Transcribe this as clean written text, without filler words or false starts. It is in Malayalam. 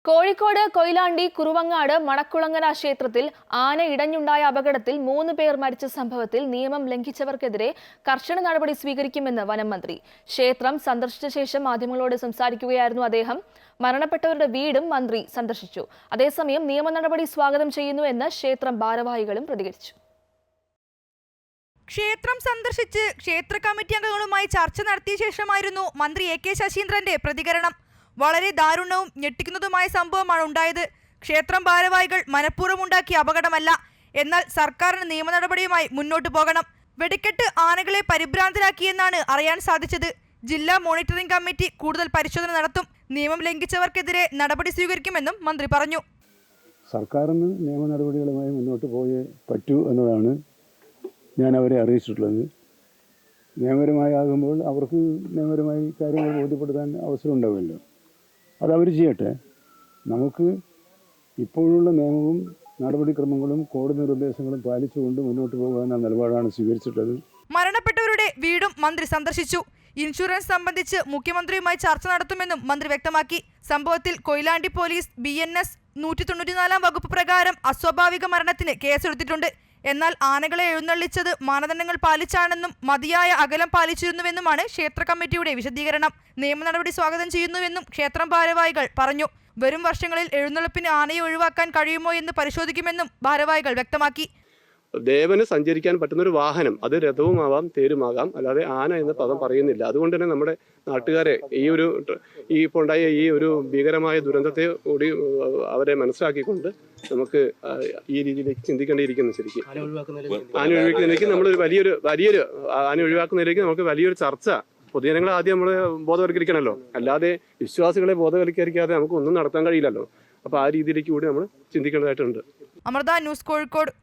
കോഴിക്കോട് കൊയിലാണ്ടി കുറുവങ്ങാട് മണക്കുളങ്ങര ക്ഷേത്രത്തിൽ ആന ഇടഞ്ഞുണ്ടായ അപകടത്തിൽ 3 പേർ മരിച്ച സംഭവത്തിൽ നിയമം ലംഘിച്ചവർക്കെതിരെ കർശന നടപടി സ്വീകരിക്കുമെന്ന് വനം മന്ത്രി. ക്ഷേത്രം സന്ദർശിച്ച ശേഷം മാധ്യമങ്ങളോട് സംസാരിക്കുകയായിരുന്നു അദ്ദേഹം. മരണപ്പെട്ടവരുടെ വീടും മന്ത്രി സന്ദർശിച്ചു. അതേസമയം നിയമ നടപടി സ്വാഗതം ചെയ്യുന്നുവെന്ന് ക്ഷേത്രം ഭാരവാഹികളും പ്രതികരിച്ചു. ക്ഷേത്രം സന്ദർശിച്ച് ക്ഷേത്ര കമ്മിറ്റി അംഗങ്ങളുമായി ചർച്ച നടത്തിയ ശേഷമായിരുന്നു മന്ത്രി എ കെ ശശീന്ദ്രന്റെ പ്രതികരണം. വളരെ ദാരുണവും ഞെട്ടിക്കുന്നതുമായ സംഭവമാണ് ഉണ്ടായത്. ക്ഷേത്രം ഭാരവാഹികൾ മനഃപൂർവ്വം ഉണ്ടാക്കിയ അപകടമല്ല. എന്നാൽ സർക്കാരിന് നിയമ നടപടിയുമായി മുന്നോട്ടു പോകണം. വെടിക്കെട്ട് ആനകളെ പരിഭ്രാന്തരാക്കിയെന്നാണ് അറിയാൻ സാധിച്ചത്. ജില്ലാ മോണിറ്ററിംഗ് കമ്മിറ്റി കൂടുതൽ പരിശോധന നടത്തും. നിയമം ലംഘിച്ചവർക്കെതിരെ നടപടി സ്വീകരിക്കുമെന്നും മന്ത്രി പറഞ്ഞു. സർക്കാരിന് നിയമ നടപടികളുമായി മുന്നോട്ട് പോയേ പറ്റൂ എന്നതാണ് ഞാൻ അവരെ അറിയിച്ചിട്ടുള്ളത്. നിയമപരമായി ആകുമ്പോൾ അവർക്ക് നിയമപരമായി കാര്യങ്ങൾ ബോധ്യപ്പെടുത്താൻ അവസരം ഉണ്ടാവുമല്ലോ, അതവർ ചെയ്യട്ടെ. നമുക്ക് ഇപ്പോഴുള്ള നിയമവും നടപടിക്രമങ്ങളും കോടതി നിർദ്ദേശങ്ങളും പാലിച്ചുകൊണ്ട് മുന്നോട്ട് പോകാനുള്ള നിലപാടാണ് സ്വീകരിച്ചിട്ടുള്ളത്. മരണപ്പെട്ടവരുടെ വീടും മന്ത്രി സന്ദർശിച്ചു. ഇൻഷുറൻസ് സംബന്ധിച്ച് മുഖ്യമന്ത്രിയുമായി ചർച്ച നടത്തുമെന്നും മന്ത്രി വ്യക്തമാക്കി. സംഭവത്തിൽ കൊയിലാണ്ടി പോലീസ് BNS 194 വകുപ്പ് പ്രകാരം അസ്വാഭാവിക മരണത്തിന് കേസെടുത്തിട്ടുണ്ട്. എന്നാൽ ആനകളെ എഴുന്നള്ളിച്ചത് മാനദണ്ഡങ്ങൾ പാലിച്ചാണെന്നും മതിയായ അകലം പാലിച്ചിരുന്നുവെന്നുമാണ് ക്ഷേത്ര കമ്മിറ്റിയുടെ വിശദീകരണം. നിയമ നടപടി സ്വാഗതം ചെയ്യുന്നുവെന്നും ക്ഷേത്രം ഭാരവാഹികൾ പറഞ്ഞു. വരും വർഷങ്ങളിൽ എഴുന്നള്ളിപ്പിന് ആനയെ ഒഴിവാക്കാൻ കഴിയുമോ എന്ന് പരിശോധിക്കുമെന്നും ഭാരവാഹികൾ വ്യക്തമാക്കി. ദേവന് സഞ്ചരിക്കാൻ പറ്റുന്നൊരു വാഹനം, അത് രഥവുമാവാം തേരുമാകാം, അല്ലാതെ ആന എന്ന പദം പറയുന്നില്ല. അതുകൊണ്ട് തന്നെ നമ്മുടെ നാട്ടുകാരെ ഇപ്പോൾ ഉണ്ടായ ഈ ഒരു ഭീകരമായ ദുരന്തത്തെ കൂടി അവരെ മനസ്സിലാക്കിക്കൊണ്ട് നമുക്ക് ഈ രീതിയിലേക്ക് ചിന്തിക്കേണ്ടിയിരിക്കുന്നു. ശരിക്കും ആന ഒഴിവാക്കുന്നതിലേക്ക് നമ്മളൊരു വലിയൊരു ആന ഒഴിവാക്കുന്നതിലേക്ക് നമുക്ക് വലിയൊരു ചർച്ച പൊതുജനങ്ങളെ ആദ്യം നമ്മൾ ബോധവൽക്കരിക്കണമല്ലോ. അല്ലാതെ വിശ്വാസികളെ ബോധവൽക്കരിക്കാതെ നമുക്ക് ഒന്നും നടത്താൻ കഴിയില്ലല്ലോ. അപ്പോൾ ആ രീതിയിലേക്ക് കൂടി നമ്മൾ ചിന്തിക്കേണ്ടതായിട്ടുണ്ട്. അമൃത ന്യൂസ്, കോഴിക്കോട്.